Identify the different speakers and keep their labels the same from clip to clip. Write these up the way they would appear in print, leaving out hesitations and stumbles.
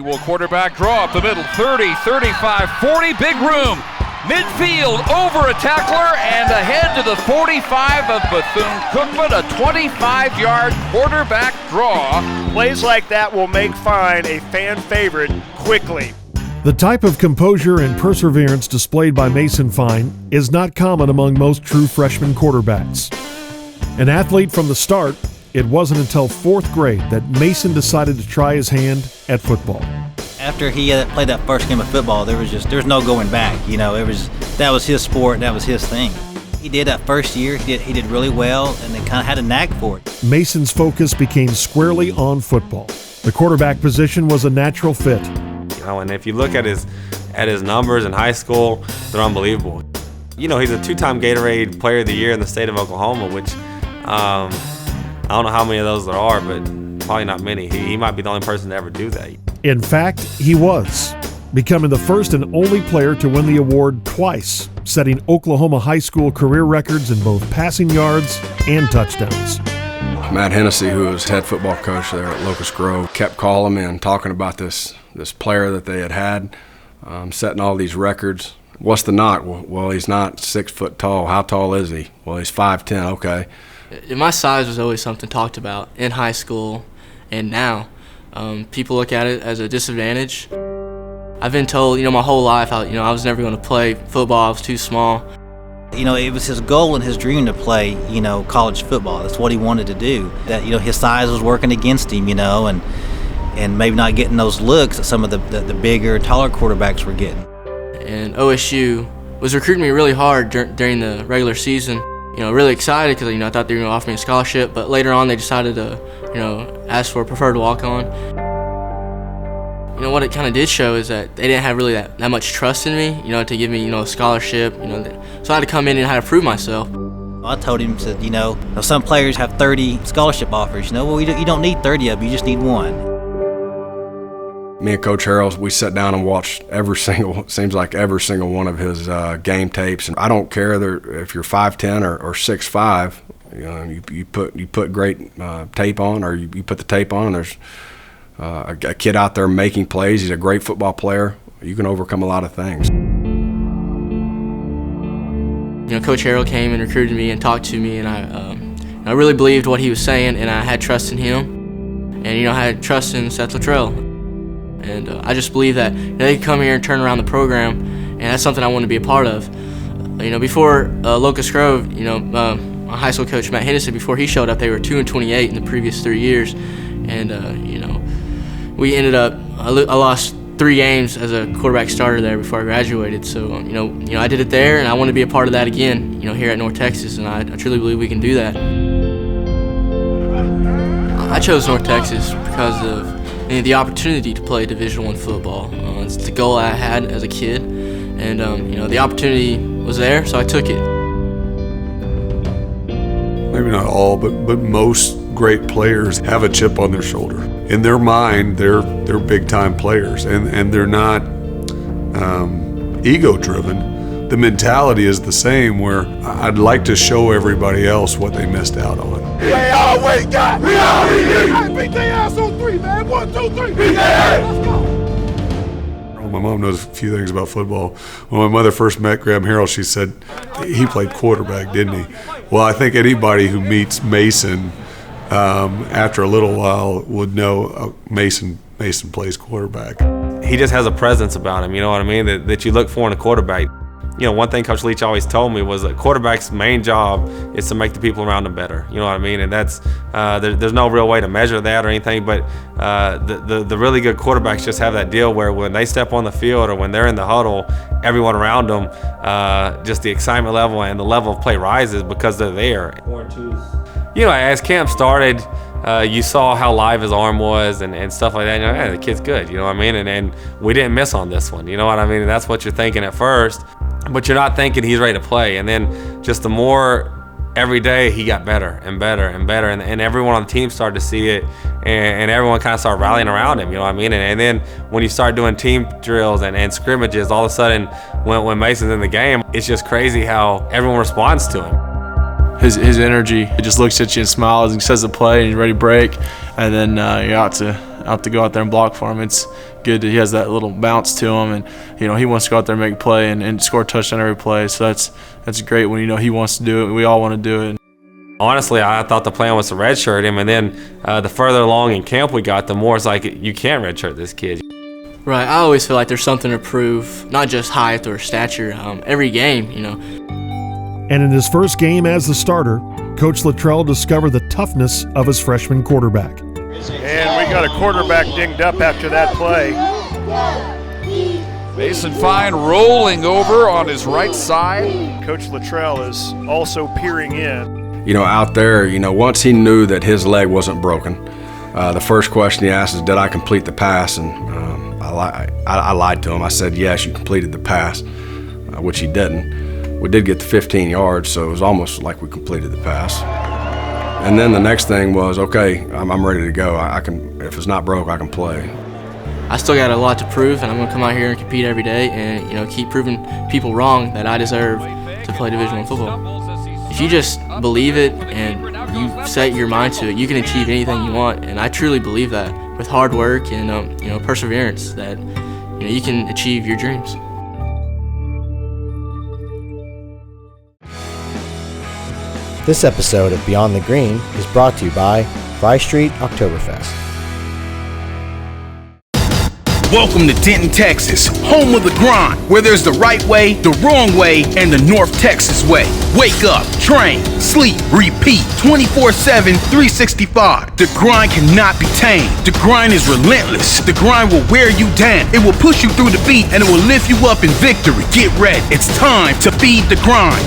Speaker 1: will quarterback draw up the middle, 30, 35, 40, big room. Midfield over a tackler and ahead to the 45 of Bethune-Cookman, a 25-yard quarterback draw.
Speaker 2: Plays like that will make Fine a fan favorite quickly.
Speaker 3: The type of composure and perseverance displayed by Mason Fine is not common among most true freshman quarterbacks. An athlete from the start, it wasn't until 4th grade that Mason decided to try his hand at football.
Speaker 4: After he played that first game of football, there's no going back. You know, that was his sport, that was his thing. He did that first year, he did really well, and then kind of had a knack for it.
Speaker 3: Mason's focus became squarely on football. The quarterback position was a natural fit.
Speaker 5: You know, and if you look at his numbers in high school, they're unbelievable. You know, he's a 2-time Gatorade Player of the Year in the state of Oklahoma, which I don't know how many of those there are, but probably not many. He might be the only person to ever do that.
Speaker 3: In fact, he was, becoming the first and only player to win the award twice, setting Oklahoma high school career records in both passing yards and touchdowns.
Speaker 6: Matt Hennessy, who was head football coach there at Locust Grove, kept calling me and talking about this player that they had, setting all these records. What's the knock? Well, he's not 6 foot tall. How tall is he? Well, he's 5'10". Okay.
Speaker 7: My size was always something talked about in high school and now. People look at it as a disadvantage. I've been told, my whole life, I was never going to play football. I was too small.
Speaker 4: It was his goal and his dream to play, college football. That's what he wanted to do. That, his size was working against him, and maybe not getting those looks that some of the bigger, taller quarterbacks were getting.
Speaker 7: And OSU was recruiting me really hard during the regular season. Really excited because, I thought they were going to offer me a scholarship, but later on they decided to, ask for a preferred walk-on. What it kind of did show is that they didn't have really that much trust in me, to give me, a scholarship, so I had to come in and had to prove myself.
Speaker 4: I told him, said, some players have 30 scholarship offers, well, you don't need 30 of them, you just need one.
Speaker 6: Me and Coach Harrell, we sat down and watched every single one of his game tapes. And I don't care if you're 5'10" or 6'5", you put great tape on, or you put the tape on, and there's a kid out there making plays. He's a great football player. You can overcome a lot of things.
Speaker 7: Coach Harrell came and recruited me and talked to me, and I really believed what he was saying, and I had trust in him, and I had trust in Seth Luttrell. And I just believe that they could come here and turn around the program, and that's something I want to be a part of. Before Locust Grove, my high school coach Matt Hennessy, before he showed up, they were 2-28 in the previous 3 years, and we ended up. I lost 3 games as a quarterback starter there before I graduated. So I did it there, and I want to be a part of that again. Here at North Texas, and I truly believe we can do that. I chose North Texas because of the opportunity to play Division I football. It's the goal I had as a kid, and the opportunity was there, so I took it.
Speaker 8: Maybe not all, but most great players have a chip on their shoulder. In their mind, they're big-time players, and they're not ego-driven. The mentality is the same, where I'd like to show everybody else what they missed out on.
Speaker 9: They always got. We already need. Hey, beat their ass on 3, man. 1, 2, 3. Beat their ass. Let's go.
Speaker 8: My mom knows a few things about football. When my mother first met Graham Harrell, she said he played quarterback, didn't he? Well, I think anybody who meets Mason after a little while would know Mason plays quarterback.
Speaker 5: He just has a presence about him, you know what I mean, that you look for in a quarterback. One thing Coach Leach always told me was that quarterback's main job is to make the people around him better. You know what I mean? And that's there's no real way to measure that or anything, but the really good quarterbacks just have that deal where when they step on the field or when they're in the huddle, everyone around them, just the excitement level and the level of play rises because they're there. As camp started, you saw how live his arm was and stuff like that. Hey, the kid's good, you know what I mean? And we didn't miss on this one, you know what I mean? And that's what you're thinking at first, but you're not thinking he's ready to play. And then just the more every day he got better and better and better, and everyone on the team started to see it, and everyone kind of started rallying around him, you know what I mean? And then when you start doing team drills and scrimmages, all of a sudden when Mason's in the game, it's just crazy how everyone responds to him.
Speaker 10: His energy, he just looks at you and smiles and says the play and he's ready to break, and then you're out to to go out there and block for him. It's good that he has that little bounce to him, and he wants to go out there and make a play and score a touchdown every play. So that's great when he wants to do it, and we all want to do it.
Speaker 5: Honestly, I thought the plan was to redshirt him, and then the further along in camp we got, the more it's like you can't redshirt this kid.
Speaker 7: Right, I always feel like there's something to prove, not just height or stature, every game,
Speaker 3: And in his first game as the starter, Coach Luttrell discovered the toughness of his freshman quarterback.
Speaker 2: And we got a quarterback dinged up after that play.
Speaker 1: Mason Fine rolling over on his right side.
Speaker 2: Coach Luttrell is also peering in.
Speaker 6: Out there, once he knew that his leg wasn't broken, the first question he asked is, did I complete the pass? And I lied to him. I said, yes, you completed the pass, which he didn't. We did get the 15 yards, so it was almost like we completed the pass. And then the next thing was, okay, I'm ready to go. I can, if it's not broke, I can play.
Speaker 7: I still got a lot to prove, and I'm going to come out here and compete every day and, keep proving people wrong that I deserve to play Division I football. If you just believe it and you set your mind to it, you can achieve anything you want, and I truly believe that with hard work and, perseverance that, you can achieve your dreams.
Speaker 11: This episode of Beyond the Green is brought to you by Fry Street Oktoberfest.
Speaker 12: Welcome to Denton, Texas, home of the grind, where there's the right way, the wrong way, and the North Texas way. Wake up, train, sleep, repeat, 24/7, 365. The grind cannot be tamed. The grind is relentless. The grind will wear you down. It will push you through the beat, and it will lift you up in victory. Get ready. It's time to feed the grind.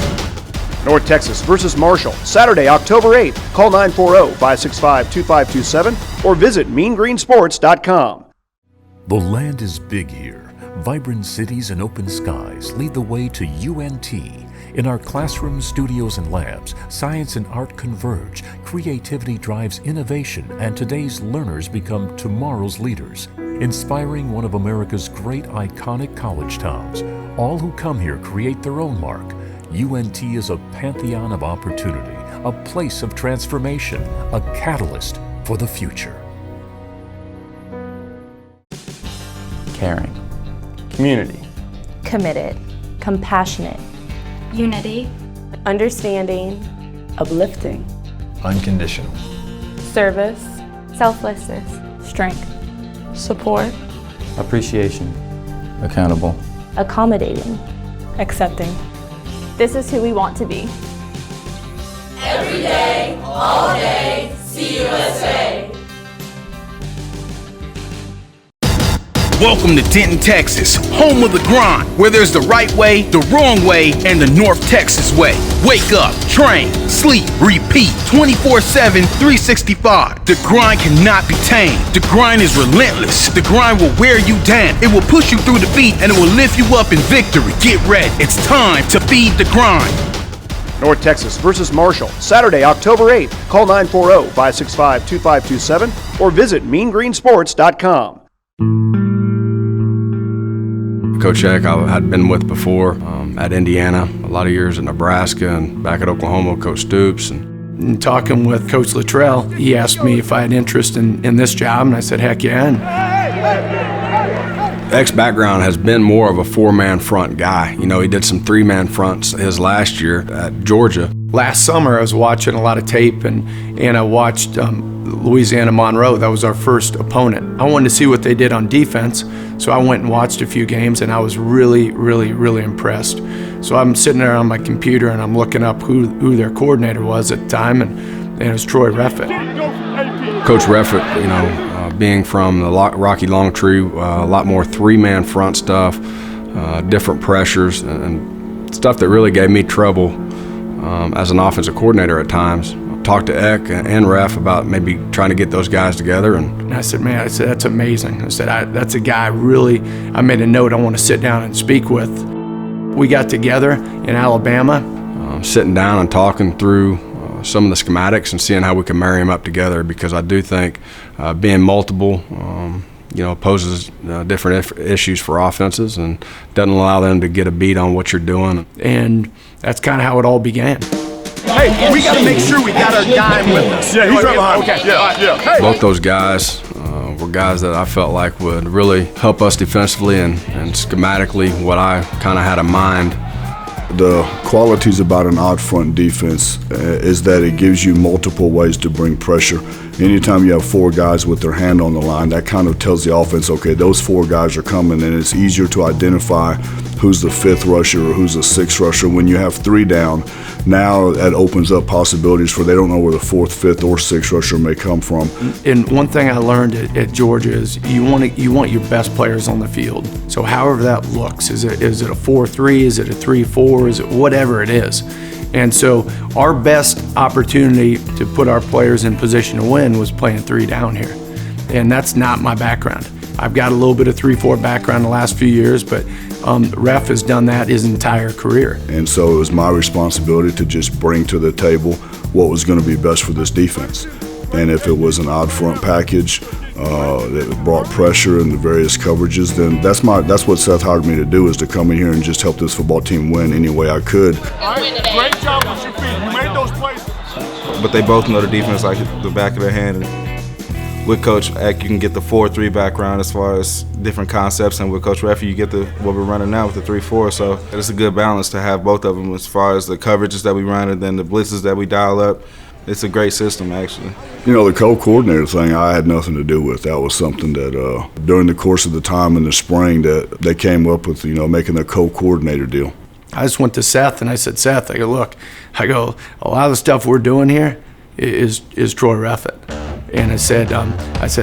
Speaker 13: North Texas versus Marshall, Saturday, October 8th. Call 940-565-2527 or visit meangreensports.com.
Speaker 14: The land is big here. Vibrant cities and open skies lead the way to UNT. In our classrooms, studios, and labs, science and art converge, creativity drives innovation, and today's learners become tomorrow's leaders. Inspiring one of America's great iconic college towns, all who come here create their own mark. UNT is a pantheon of opportunity, a place of transformation, a catalyst for the future.
Speaker 15: Caring, community,
Speaker 16: committed, compassionate,
Speaker 17: unity,
Speaker 16: understanding,
Speaker 18: uplifting,
Speaker 19: unconditional,
Speaker 16: service, selflessness, strength, support,
Speaker 15: appreciation, accountable,
Speaker 16: accommodating,
Speaker 18: accepting.
Speaker 16: This is who we want to be.
Speaker 20: Every day, all day, CUSA.
Speaker 12: Welcome to Denton, Texas, home of the grind, where there's the right way, the wrong way, and the North Texas way. Wake up, train, sleep, repeat, 24/7, 365. The grind cannot be tamed. The grind is relentless. The grind will wear you down. It will push you through the beat, and it will lift you up in victory. Get ready. It's time to feed the grind.
Speaker 13: North Texas versus Marshall, Saturday, October 8th. Call 940-565-2527 or visit meangreensports.com.
Speaker 6: Coach Eck I had been with before at Indiana, a lot of years at Nebraska, and back at Oklahoma, Coach Stoops.
Speaker 21: And talking with Coach Luttrell, he asked me if I had interest in this job, and I said, heck yeah. And
Speaker 6: Eck's background has been more of a four-man front guy. He did some three-man fronts his last year at Georgia.
Speaker 21: Last summer, I was watching a lot of tape, and I watched Louisiana Monroe. That was our first opponent. I wanted to see what they did on defense, so I went and watched a few games, and I was really, really, really impressed. So I'm sitting there on my computer, and I'm looking up who their coordinator was at the time, and it was Troy Reffett.
Speaker 6: Coach Reffett, being from the Rocky Long Tree, a lot more three-man front stuff, different pressures, and stuff that really gave me trouble as an offensive coordinator at times. Talked to Eck and Ref about maybe trying to get those guys together. And
Speaker 21: I said, man, that's amazing. I said, that's a guy I made a note I want to sit down and speak with. We got together in Alabama.
Speaker 6: Sitting down and talking through some of the schematics and seeing how we can marry them up together, because I do think being multiple poses different issues for offenses and doesn't allow them to get a beat on what you're doing.
Speaker 21: And that's kind of how it all began.
Speaker 12: Hey, we got to make sure we got our guy with us.
Speaker 9: Yeah, he's right behind.
Speaker 12: Okay.
Speaker 9: Yeah.
Speaker 6: Both those guys were guys that I felt like would really help us defensively and schematically what I kind of had in mind.
Speaker 17: The qualities about an odd front defense is that it gives you multiple ways to bring pressure. Anytime you have 4 guys with their hand on the line, that kind of tells the offense, okay, those 4 guys are coming, and it's easier to identify who's the 5th rusher or who's the 6th rusher. When you have 3 down, now that opens up possibilities for they don't know where the 4th, 5th, or 6th rusher may come from.
Speaker 21: And one thing I learned at Georgia is you want your best players on the field. So however that looks, is it a 4-3, is it a 3-4, is it whatever it is. And so our best opportunity to put our players in position to win was playing 3 down here. And that's not my background. I've got a little bit of 3-4 background the last few years, but Ref has done that his entire career.
Speaker 17: And so it was my responsibility to just bring to the table what was going to be best for this defense. And if it was an odd front package that brought pressure in the various coverages, then that's what Seth hired me to do, is to come in here and just help this football team win any way I could.
Speaker 9: All right, great job with your feet. You made those plays.
Speaker 19: But they both know the defense like the back of their hand. And with Coach Eck, you can get the 4-3 background as far as different concepts, and with Coach Reffy, you get what we're running now with the 3-4. So it's a good balance to have both of them as far as the coverages that we run and then the blitzes that we dial up. It's a great system, actually.
Speaker 17: You know, the co-coordinator thing I had nothing to do with. That was something that during the course of the time in the spring that they came up with, making a co-coordinator deal.
Speaker 21: I just went to Seth and I said, Seth, I go, look, a lot of the stuff we're doing here is Troy Reffett. And I said,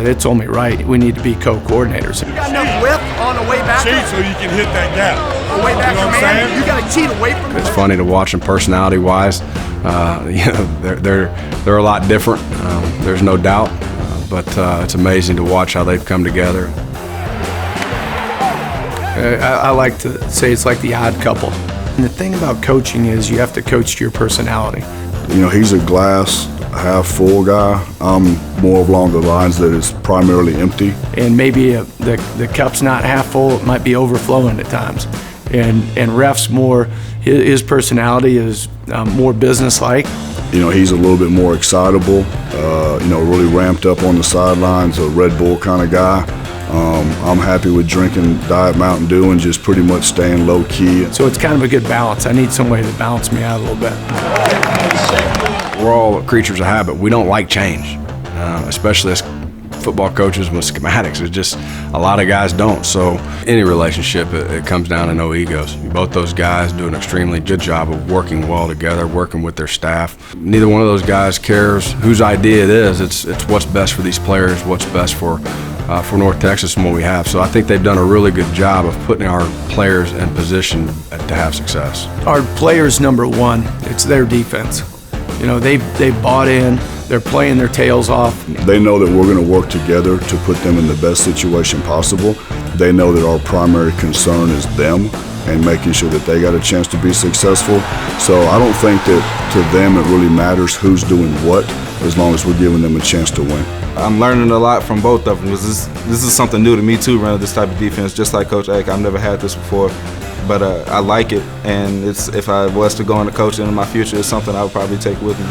Speaker 21: it's only right. We need to be co-coordinators.
Speaker 9: You got enough width on the way back? Cheat so you can hit that gap. On the way back, man, you got to cheat away from it.
Speaker 6: It's funny to watch them personality-wise. They're a lot different. There's no doubt. But it's amazing to watch how they've come together.
Speaker 21: I like to say it's like the odd couple. And the thing about coaching is you have to coach to your personality.
Speaker 17: He's a glass half full guy. I'm more along the lines that it's primarily empty.
Speaker 21: And maybe the cup's not half full, it might be overflowing at times. And Ref's more, his personality is more business-like.
Speaker 17: He's a little bit more excitable, really ramped up on the sidelines, a Red Bull kind of guy. I'm happy with drinking Diet Mountain Dew and just pretty much staying low-key.
Speaker 21: So it's kind of a good balance. I need somebody to balance me out a little bit.
Speaker 6: We're all creatures of habit. We don't like change, especially as football coaches with schematics. It's just a lot of guys don't. So any relationship, it comes down to no egos. Both those guys do an extremely good job of working well together, working with their staff. Neither one of those guys cares whose idea it is. It's what's best for these players, what's best for North Texas and what we have. So I think they've done a really good job of putting our players in position to have success.
Speaker 21: Our players, number one, it's their defense. They bought in, they're playing their tails off.
Speaker 17: They know that we're going to work together to put them in the best situation possible. They know that our primary concern is them and making sure that they got a chance to be successful. So I don't think that to them it really matters who's doing what, as long as we're giving them a chance to win.
Speaker 19: I'm learning a lot from both of them. This is something new to me too, running this type of defense, just like Coach Eck. I've never had this before, but I like it, and if I was to go into coaching in my future, it's something I would probably take with me.